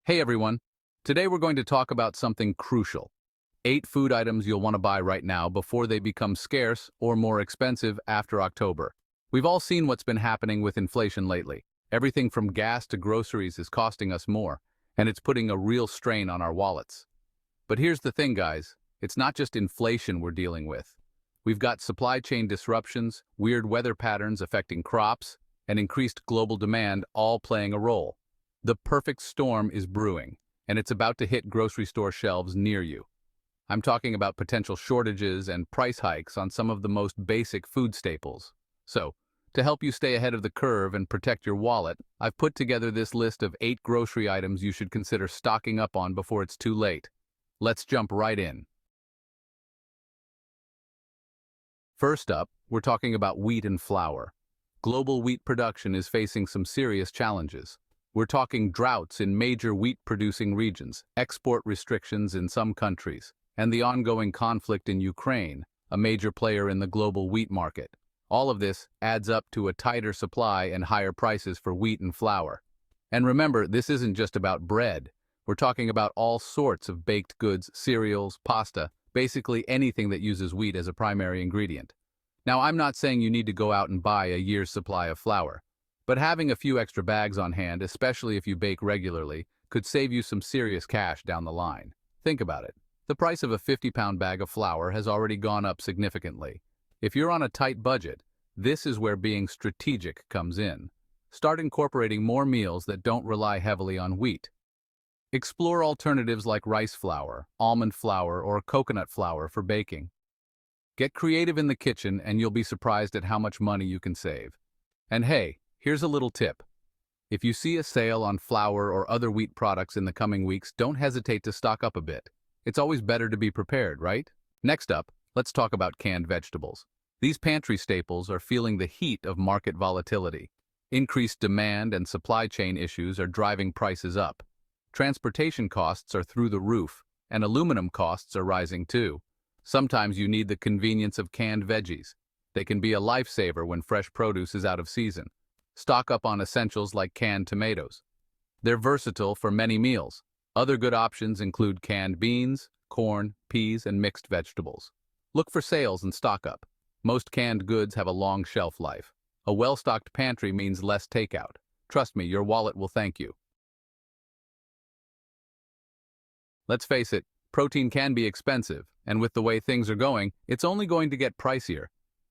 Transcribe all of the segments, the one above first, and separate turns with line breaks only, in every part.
Hey everyone, today we're going to talk about something crucial. 8 food items you'll want to buy right now before they become scarce or more expensive after October. We've all seen what's been happening with inflation lately. Everything from gas to groceries is costing us more, and it's putting a real strain on our wallets. But here's the thing, guys, it's not just inflation we're dealing with. We've got supply chain disruptions, weird weather patterns affecting crops, and increased global demand all playing a role. The perfect storm is brewing, and it's about to hit grocery store shelves near you. I'm talking about potential shortages and price hikes on some of the most basic food staples. So, to help you stay ahead of the curve and protect your wallet, I've put together this list of 8 grocery items you should consider stocking up on before it's too late. Let's jump right in. First up, we're talking about wheat and flour. Global wheat production is facing some serious challenges. We're talking droughts in major wheat-producing regions, export restrictions in some countries, and the ongoing conflict in Ukraine, a major player in the global wheat market. All of this adds up to a tighter supply and higher prices for wheat and flour. And remember, this isn't just about bread. We're talking about all sorts of baked goods, cereals, pasta, basically anything that uses wheat as a primary ingredient. Now, I'm not saying you need to go out and buy a year's supply of flour. But having a few extra bags on hand, especially if you bake regularly, could save you some serious cash down the line. Think about it. The price of a 50-pound bag of flour has already gone up significantly. If you're on a tight budget, this is where being strategic comes in. Start incorporating more meals that don't rely heavily on wheat. Explore alternatives like rice flour, almond flour, or coconut flour for baking. Get creative in the kitchen and you'll be surprised at how much money you can save. And hey, here's a little tip. If you see a sale on flour or other wheat products in the coming weeks, don't hesitate to stock up a bit. It's always better to be prepared, right? Next up, let's talk about canned vegetables. These pantry staples are feeling the heat of market volatility. Increased demand and supply chain issues are driving prices up. Transportation costs are through the roof, and aluminum costs are rising too. Sometimes you need the convenience of canned veggies. They can be a lifesaver when fresh produce is out of season. Stock up on essentials like canned tomatoes. They're versatile for many meals. Other good options include canned beans, corn, peas, and mixed vegetables. Look for sales and stock up. Most canned goods have a long shelf life. A well-stocked pantry means less takeout. Trust me, your wallet will thank you. Let's face it, protein can be expensive, and with the way things are going, it's only going to get pricier.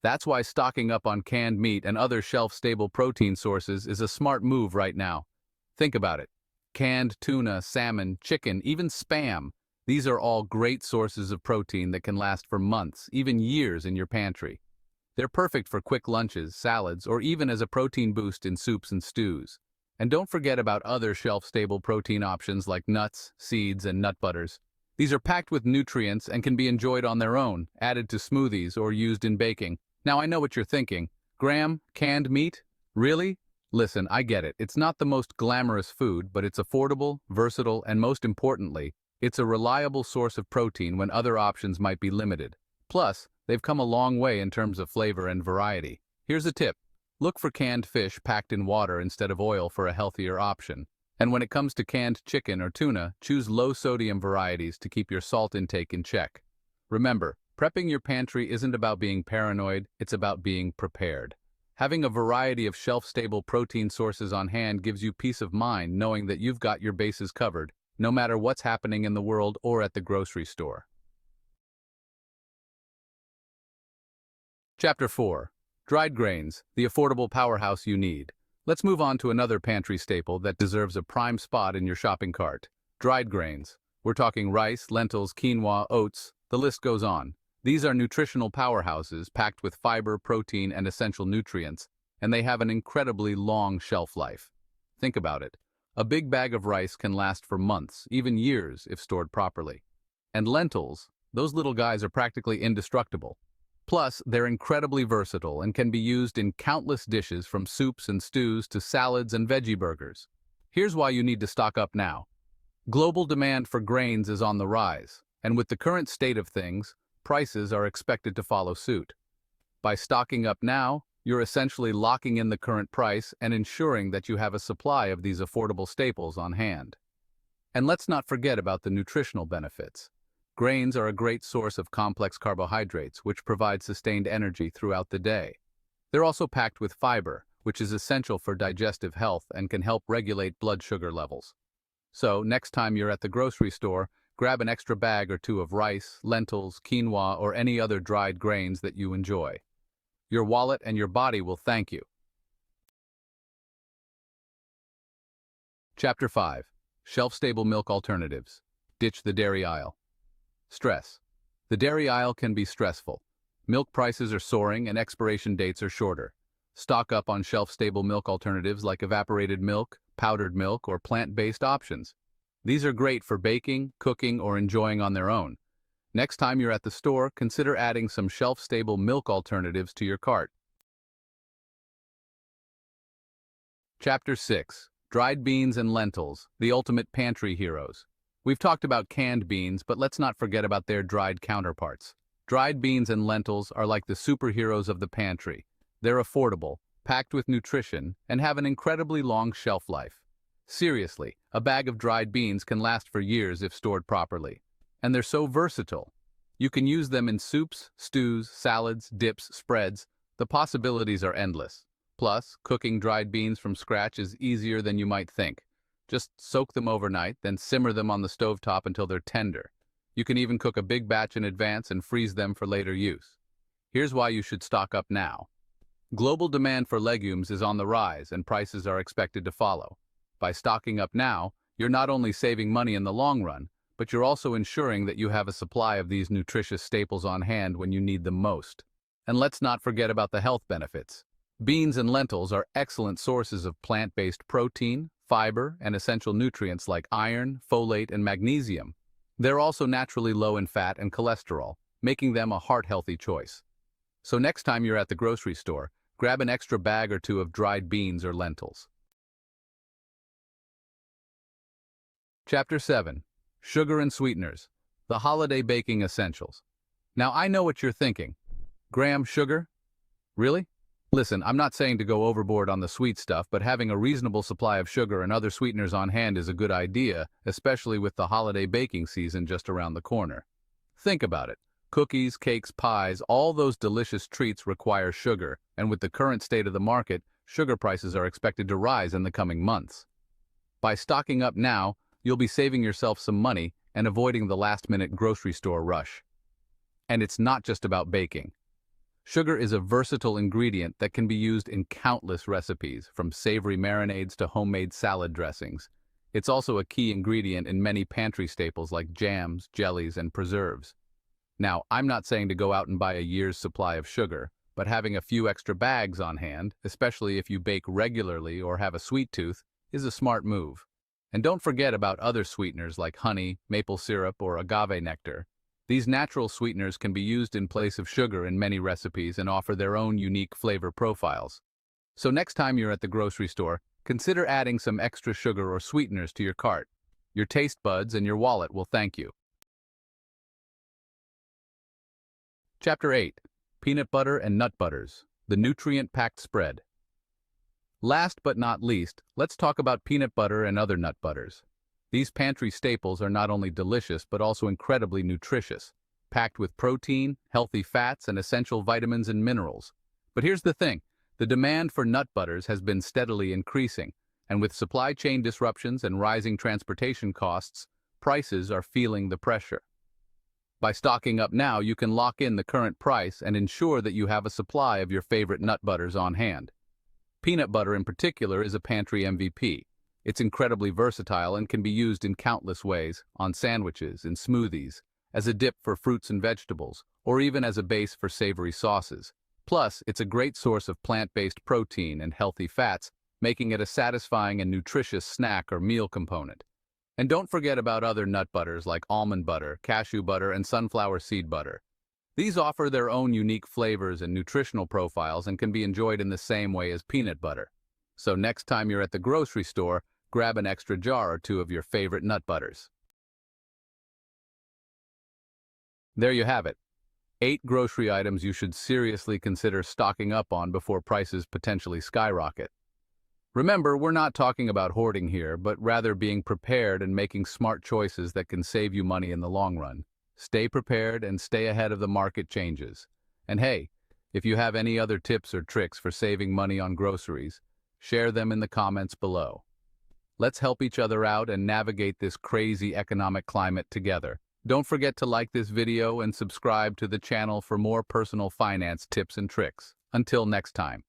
That's why stocking up on canned meat and other shelf-stable protein sources is a smart move right now. Think about it. Canned tuna, salmon, chicken, even Spam. These are all great sources of protein that can last for months, even years in your pantry. They're perfect for quick lunches, salads, or even as a protein boost in soups and stews. And don't forget about other shelf-stable protein options like nuts, seeds, and nut butters. These are packed with nutrients and can be enjoyed on their own, added to smoothies, or used in baking. Now I know what you're thinking. Graham, canned meat? Really? Listen, I get it. It's not the most glamorous food, but it's affordable, versatile, and most importantly, it's a reliable source of protein when other options might be limited. Plus, they've come a long way in terms of flavor and variety. Here's a tip. Look for canned fish packed in water instead of oil for a healthier option. And when it comes to canned chicken or tuna, choose low-sodium varieties to keep your salt intake in check. Remember, prepping your pantry isn't about being paranoid, it's about being prepared. Having a variety of shelf-stable protein sources on hand gives you peace of mind knowing that you've got your bases covered, no matter what's happening in the world or at the grocery store. Chapter 4. Dried grains, the affordable powerhouse you need. Let's move on to another pantry staple that deserves a prime spot in your shopping cart. Dried grains. We're talking rice, lentils, quinoa, oats, the list goes on. These are nutritional powerhouses packed with fiber, protein, and essential nutrients, and they have an incredibly long shelf life. Think about it. A big bag of rice can last for months, even years, if stored properly. And lentils, those little guys are practically indestructible. Plus, they're incredibly versatile and can be used in countless dishes from soups and stews to salads and veggie burgers. Here's why you need to stock up now. Global demand for grains is on the rise, and with the current state of things, prices are expected to follow suit. By stocking up now, you're essentially locking in the current price and ensuring that you have a supply of these affordable staples on hand. And let's not forget about the nutritional benefits. Grains are a great source of complex carbohydrates, which provide sustained energy throughout the day. They're also packed with fiber, which is essential for digestive health and can help regulate blood sugar levels. So, next time you're at the grocery store, grab an extra bag or two of rice, lentils, quinoa, or any other dried grains that you enjoy. Your wallet and your body will thank you. Chapter 5. Shelf-stable milk alternatives. Ditch the dairy aisle. Stress. The dairy aisle can be stressful. Milk prices are soaring and expiration dates are shorter. Stock up on shelf-stable milk alternatives like evaporated milk, powdered milk, or plant-based options. These are great for baking, cooking, or enjoying on their own. Next time you're at the store, consider adding some shelf-stable milk alternatives to your cart. Chapter 6. Dried beans and lentils, the ultimate pantry heroes. We've talked about canned beans, but let's not forget about their dried counterparts. Dried beans and lentils are like the superheroes of the pantry. They're affordable, packed with nutrition, and have an incredibly long shelf life. Seriously, a bag of dried beans can last for years if stored properly. And they're so versatile. You can use them in soups, stews, salads, dips, spreads. The possibilities are endless. Plus, cooking dried beans from scratch is easier than you might think. Just soak them overnight, then simmer them on the stovetop until they're tender. You can even cook a big batch in advance and freeze them for later use. Here's why you should stock up now. Global demand for legumes is on the rise and prices are expected to follow. By stocking up now, you're not only saving money in the long run, but you're also ensuring that you have a supply of these nutritious staples on hand when you need them most. And let's not forget about the health benefits. Beans and lentils are excellent sources of plant-based protein, fiber, and essential nutrients like iron, folate, and magnesium. They're also naturally low in fat and cholesterol, making them a heart-healthy choice. So next time you're at the grocery store, grab an extra bag or two of dried beans or lentils. Chapter 7. Sugar and sweeteners, the holiday baking essentials. Now I know what you're thinking. Graham, sugar? Really? Listen, I'm not saying to go overboard on the sweet stuff, but having a reasonable supply of sugar and other sweeteners on hand is a good idea, especially with the holiday baking season just around the corner. Think about it. Cookies, cakes, pies, all those delicious treats require sugar, and with the current state of the market, sugar prices are expected to rise in the coming months. By stocking up now, you'll be saving yourself some money and avoiding the last-minute grocery store rush. And it's not just about baking. Sugar is a versatile ingredient that can be used in countless recipes, from savory marinades to homemade salad dressings. It's also a key ingredient in many pantry staples like jams, jellies, and preserves. Now, I'm not saying to go out and buy a year's supply of sugar, but having a few extra bags on hand, especially if you bake regularly or have a sweet tooth, is a smart move. And don't forget about other sweeteners like honey, maple syrup, or agave nectar. These natural sweeteners can be used in place of sugar in many recipes and offer their own unique flavor profiles. So next time you're at the grocery store, consider adding some extra sugar or sweeteners to your cart. Your taste buds and your wallet will thank you. Chapter 8. Peanut butter and nut butters, the nutrient-packed spread. Last but not least, let's talk about peanut butter and other nut butters. These pantry staples are not only delicious but also incredibly nutritious, packed with protein, healthy fats, and essential vitamins and minerals. But here's the thing, the demand for nut butters has been steadily increasing, and with supply chain disruptions and rising transportation costs, prices are feeling the pressure. By stocking up now, you can lock in the current price and ensure that you have a supply of your favorite nut butters on hand. Peanut butter in particular is a pantry MVP. It's incredibly versatile and can be used in countless ways, on sandwiches, in smoothies, as a dip for fruits and vegetables, or even as a base for savory sauces. Plus, it's a great source of plant-based protein and healthy fats, making it a satisfying and nutritious snack or meal component. And don't forget about other nut butters like almond butter, cashew butter, and sunflower seed butter. These offer their own unique flavors and nutritional profiles and can be enjoyed in the same way as peanut butter. So next time you're at the grocery store, grab an extra jar or two of your favorite nut butters. There you have it. 8 grocery items you should seriously consider stocking up on before prices potentially skyrocket. Remember, we're not talking about hoarding here, but rather being prepared and making smart choices that can save you money in the long run. Stay prepared and stay ahead of the market changes. And hey, if you have any other tips or tricks for saving money on groceries, share them in the comments below. Let's help each other out and navigate this crazy economic climate together. Don't forget to like this video and subscribe to the channel for more personal finance tips and tricks. Until next time.